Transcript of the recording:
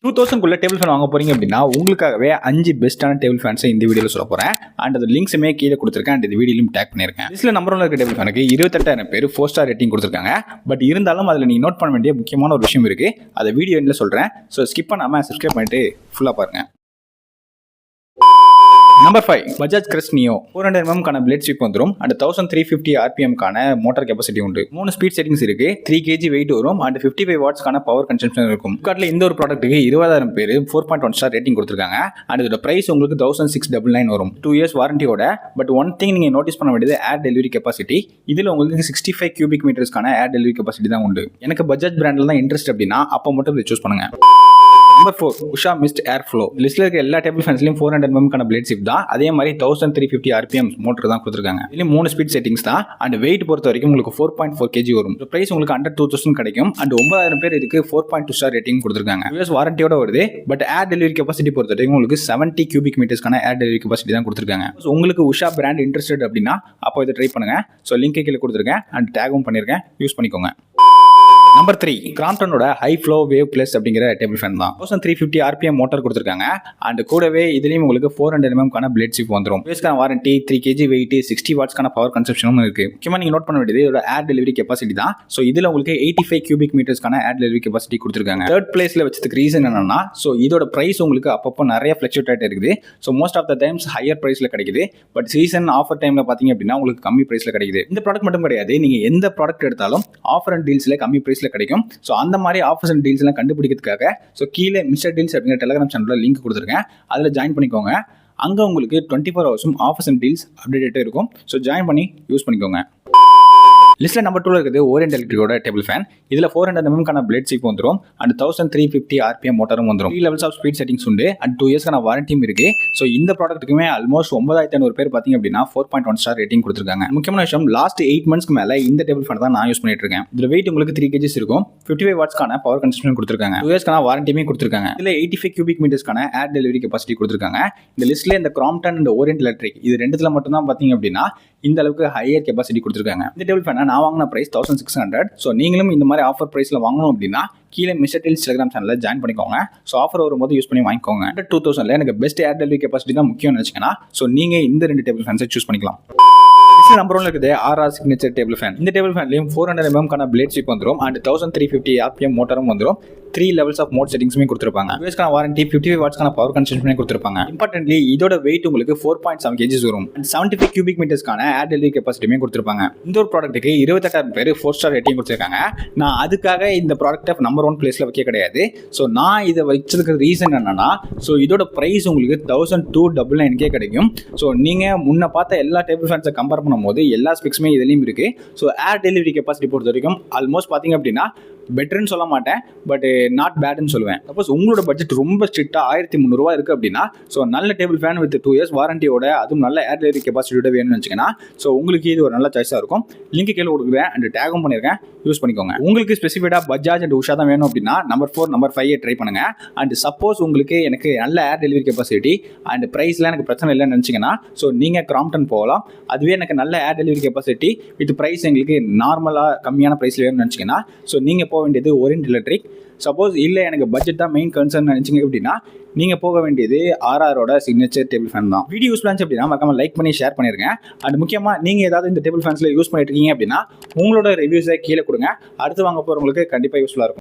2000 table fan வாங்க போறீங்க அப்படின்னா உங்களுக்காகவே 5 பெஸ்ட்டான டேபிள் ஃபேன்ஸை இந்த வீடியோவில் சொல்ல போறேன். அண்ட் அது லிங்க்ஸுமே கீழே கொடுத்துருக்கேன். அண்ட் இந்த வீடியோலையும் டேக் பண்ணியிருக்கேன். லிஸ்ட்ல நம்பர் 1 இருக்க டேபிள் ஃபேனுக்கு 28,000 பேர் 4 ஸ்டார் ரேட்டிங் கொடுத்துருக்காங்க. பட் இருந்தாலும் அதில் நீங்க நோட் பண்ண வேண்டிய முக்கியமான ஒரு விஷயம் இருக்கு. அதை வீடியோ எண்ணில் சொல்றேன். ஸோ ஸ்கிப் பண்ணாம சப்ஸ்கிரைப் பண்ணிட்டு ஃபுல்லாக பாருங்க. நம்பர் 5 பஜாஜ் கிரஸ் நியோ 400 mm கான பிளேட் ஸ்வீப் வந்துடும். அண்ட் 1350 RPM கான மோட்டார் கெபாசிட்டி உண்டு. 3 ஸ்பீட் செட்டிங்ஸ் இருக்கு. 3 kg வெயிட் வரும். அண்ட் 55 வாட்ஸ் கான பவர் கன்சம்ஷன் இருக்கும். ஃபிளிப்கார்ட்ல இந்த ஒரு ப்ராடக்ட்டுக்கு 20,000 பேர் 4.1 ஸ்டார் ரேட்டிங் கொடுத்துருக்காங்க. அண்ட் இதோட பிரைஸ் உங்களுக்கு 1699 வரும். 2 இயர்ஸ் வாரண்டியோட. பட் ஒன் திங் நீங்க நோட்டீஸ் பண்ண வேண்டியது ஏர் டெலிவரி கெபாசிட்டி. இதுல உங்களுக்கு 65 கியூபிக் மீட்டர்ஸ்க்கான ஏர் டெலிவரி கெபாசிட்டி தான் உண்டு. எனக்கு பஜாஜ் பிராண்ட்ல தான் இன்ட்ரெஸ்ட் அப்படின்னா அப்போ மட்டும் இதை சூஸ் பண்ணுங்க. Number 4 Usha mist air flow. லிஸ்ட்ல இருக்க எல்லா டேபிள் ஃபேன்ஸ்லயும் 400 mm கான பிளேட் ஸ்வீப் தான். அதே மாதிரி 1350 RPM மோட்டர் தான் கொடுத்துருக்காங்க. இதுல 3 ஸ்பீட் செட்டிங்ஸ் தான். அண்ட் வெயிட் பொறுத்த வரைக்கும் உங்களுக்கு 4.4 kg வரும். பிரைஸ் உங்களுக்கு அண்டர் 2000 கிடைக்கும். அண்ட் 9000 பேர் இதுக்கு 4.2 ஸ்டார் ரேட்டிங் கொடுத்துருக்காங்க. யூஎஸ் வாரண்டியோட வருது. பட் ஏர் டெலிவரி கெபாசிட்டி பொறுத்த வரைக்கும் உங்களுக்கு 70 கியூபிக் மீட்டர்ஸ்க்கான ஏர் டெலிவரி கெபாசிட்டி தான் கொடுத்துருக்காங்க. உங்களுக்கு உஷா பிராண்ட் இன்ட்ரெஸ்டட் அப்படின்னா அப்போ இதை ட்ரை பண்ணுங்க. ஸோ லிங்க் கீழே கொடுத்துருக்கேன். அண்ட் டேகும் பண்ணியிருக்கேன். யூஸ் பண்ணிக்கோங்க. நம்பர் 3 கிராம்ப்டனோட ஹை ஃப்ளோ வேவ் பிளஸ் அப்படிங்கிற டேபிள் ஃபேன் தான். 1350 RPM மோட்டார் கொடுத்துருக்காங்க. அண்ட் கூடவே இதுலயும் உங்களுக்கு 400 mm கான பிளேட் ஸ்வீப் வந்துடும். யூஎஸ்கான வாரண்டி 3 kg வெயிட் 60 வாட்ஸ் கான பவர் கன்சப்ஷனும் இருக்கு. முக்கியமா நீங்க நோட் பண்ண வேண்டியது இதோட ஏர் டெலிவரி கெபாசிட்டி தான். ஸோ இதுல உங்களுக்கு 85 கியூபிக் மீட்டர்ஸ்க்கான ஏர் டெலிவரி கெபாசிட்டி கொடுத்துருக்காங்க. தேர்ட் பிளேஸ்ல வச்சதுக்கு ரீசன் என்னன்னா ஸோ இதோட பிரைஸ் உங்களுக்கு அப்பப்போ நிறைய ஃபிளக்சுவேட் ஆகிட்டு இருக்குது. So most of the times higher பிரைஸ்ல கிடைக்குது. பட் சீசன் ஆஃபர் டைம்ல பாத்தீங்க அப்படின்னா உங்களுக்கு கம்மி பிரைஸ்ல கிடைக்குது. இந்த ப்ராடக்ட் மட்டும் கிடையாது, நீங்க எந்த ப்ராடக்ட் எடுத்தாலும் ஆஃபர் அண்ட் டீல்ஸ்ல கம்மி பிரைஸ்ல கிடைக்கும். ஸோ அந்த மாதிரி ஆஃபர்ஸ் அண்ட் டீல்ஸ் எல்லாம் கண்டுபிடிக்கிறதுக்காக ஸோ கீழே மிஸ்டர் டீல்ஸ் அப்படிங்கிற டெலிகிராம் சேனலில் லிங்க் கொடுத்துருக்கேன். அதில் ஜாயின் பண்ணிக்கோங்க. அங்கே உங்களுக்கு 24 ஹவர்ஸும் ஆஃபர்ஸ் அண்ட் டீல்ஸ் அப்டேட்டே இருக்கும். ஸோ ஜாயின் பண்ணி யூஸ் பண்ணிக்கோங்க. லிஸ்ட்ல நம்பர் 2 இருக்குது ஓரியன்ட் எலக்ட்ரிக்கோட டேபிள் ஃபேன். இதுல 400 mm கான பிளேட் ஸ்வீப் வந்துடும். அண்ட் 1350 RPM மோட்டாரும் வந்துடும். 3 லெவல்ஸ் ஆஃப் ஸ்பீட் செட்டிங்ஸ் உண்டு. அண்ட் 2 இயர்ஸ்க்கான வாரண்டியும் இருக்கு. ஸோ இந்த ப்ராடக்ட்டுக்குமே ஆல்மோஸ்ட் 9500 பேர் பாத்தீங்க அப்படின்னா 4.1 ஸ்டார் ரேட்டிங் கொடுத்துருக்காங்க. முக்கியமான விஷயம் லாஸ்ட் 8 மந்த்ஸ்க்கு மேல இந்த டேபிள் ஃபேன் தான் நான் யூஸ் பண்ணிட்டு இருக்கேன். இதுல வெயிட் உங்களுக்கு 3 kg இருக்கும். 55 வாட்ஸ்க்கான பவர் கன்சம்ஷன் கொடுத்துருக்காங்க. 2 இயர்ஸ்க்கான வாரண்டியுமே கொடுத்துருக்காங்க. இதுல 85 கியூபிக் மீட்டர்ஸ்க்கான ஏர் டெலிவரி கெபாசிட்டி கொடுத்துருக்காங்க. இந்த லிஸ்ட்ல இந்த கிராம்ப்டன் அண்ட் ஓரியன்ட் எலக்ட்ரிக் இது ரெண்டுத்துல மட்டும் தான் பாத்தீங்க அப்படின்னா இந்த அளவுக்கு ஹையர் கெபாசிட்டி கொடுத்துருக்காங்க. இந்த டேபிள் ஃபேனை நான் வாங்கின பிரைஸ் 1600. ஸோ நீங்களும் இந்த மாதிரி ஆஃபர் பிரைஸ்ல வாங்கணும் அப்படின்னா கீழே மிஸ்டர் டீல்ஸ் டெலிகிராம் சேனலில் ஜாயின் பண்ணிக்கோங்க. ஸோ ஆஃபர் வரும்போது யூஸ் பண்ணி வாங்கிக்கோங்க. 2000 எனக்கு பெஸ்ட் ஏர் டெலிவரி கெபாசிட்டி தான் முக்கியம்னு நினைச்சீங்கன்னா ஸோ நீங்க இந்த 2 டேபிள் ஃபேன்ஸை சூஸ் பண்ணிக்கலாம். நம்பர் 1 இருக்குது RR சிக்னேச்சர் டேபிள் ஃபேன். இந்த டேபிள் ஃபேன்லயும் 400 mm கான பிளேட் ஸ்வீப் வந்துடும். அண்ட் 1350 RPM மோட்டாரும் வந்துடும். 3 லெவல்ஸ் ஆஃப் மோட் செட்டிங்ஸுமே கொடுத்துருப்பாங்க. யூஎஸ்கான வாரண்டி 55 வாட்ஸ்க்கான பவர் கன்சம்ஷனே கொடுத்துருப்பாங்க. இம்பார்ட்டன்ட்லி இதோட வெயிட் உங்களுக்கு 4.7 kg வரும். அண்ட் 75 கியூபிக் மீட்டர்ஸ்க்கான ஏர் டெலிவரி கெபாசிட்டியுமே கொடுத்துருப்பாங்க. இந்த ஒரு ப்ராடக்ட்டுக்கு 28,000 பேர் 4 ஸ்டார் ரேட்டிங் கொடுத்துருக்காங்க. நான் அதுக்காக இந்த ப்ராடக்ட்டை நம்பர் 1 பிளேஸ்ல வைக்க கிடையாது. ஸோ நான் இதை வச்சதுக்கு ரீசன் என்னன்னா ஸோ இதோட பிரைஸ் உங்களுக்கு 1299 கிடைக்கும். ஸோ நீங்க முன்ன பார்த்த எல்லா டேபிள் ஃபேன்ஸை கம்பேர் பண்ணும்போது எல்லா ஸ்பெக்ஸுமே இதுலயும் இருக்கு. ஸோ ஏர் டெலிவரி கெபாசிட்டி பொறுத்த வரைக்கும் ஆல்மோஸ்ட் பாத்தீங்க அப்படின்னா பெட்டர்னு சொல்ல மாட்டேன், பட் நாட் பேட்னு சொல்லுவேன். சப்போஸ் உங்களோட பட்ஜெட் ரொம்ப ஸ்ட்ரிக்டா 1300 ரூபா இருக்கு அப்படின்னா ஸோ நல்ல டேபிள் ஃபேன் வித் 2 இயர்ஸ் வாரண்டியோட அதுவும் நல்ல ஏர் டெலிவரி கெபாசிட்டியோட வேணும்னு வச்சுக்கோங்கன்னா ஸோ உங்களுக்கு இது ஒரு நல்ல சாய்ஸா இருக்கும். லிங்க் கீழே கொடுக்குறேன். அண்ட் டேகும் பண்ணிருக்கேன். யூஸ் பண்ணிக்கோங்க. உங்களுக்கு ஸ்பெசிஃபிக்கா பஜாஜ் அண்ட் உஷா தான் வேணும் அப்படின்னா நம்பர் 4 நம்பர் 5 ட்ரை பண்ணுங்க. அண்ட் சப்போஸ் உங்களுக்கு எனக்கு நல்ல ஏர் டெலிவரி கெபாசிட்டி அண்ட் பிரைஸ்லாம் எனக்கு பிரச்சனை இல்லைன்னு நினைச்சீங்கன்னா ஸோ நீங்க கிராம்ப்டன் போகலாம். அதுவே எனக்கு நல்ல air delivery capacity with price எங்களுக்கு நார்மலா கம்மியான பிரைஸ்ல வேணும்னு நினைச்சீங்கன்னா ஸோ நீங்க போக வேண்டியது ஓரியன்ட் எலக்ட்ரிக். சப்போஸ் இல்லை எனக்கு பட்ஜெட் தான் மெயின் கன்சர்ன் நினைச்சிங்க அப்படின்னா நீங்கள் போக வேண்டியது RRோட சிக்னேச்சர் டேபிள் ஃபேன் தான். வீடியோ யூஸ் பண்ணி அப்படின்னா மறக்காம லைக் பண்ணி ஷேர் பண்ணிருங்க. அண்ட் முக்கியமாக நீங்கள் ஏதாவது இந்த டேபிள் ஃபேன்ஸில் யூஸ் பண்ணிட்டு இருக்கீங்க அப்படின்னா உங்களோட ரிவ்யூஸை கீழே கொடுங்க. அடுத்து வாங்க போகிறவங்களுக்கு கண்டிப்பாக யூஸ்ஃபுல்லாக இருக்கும்.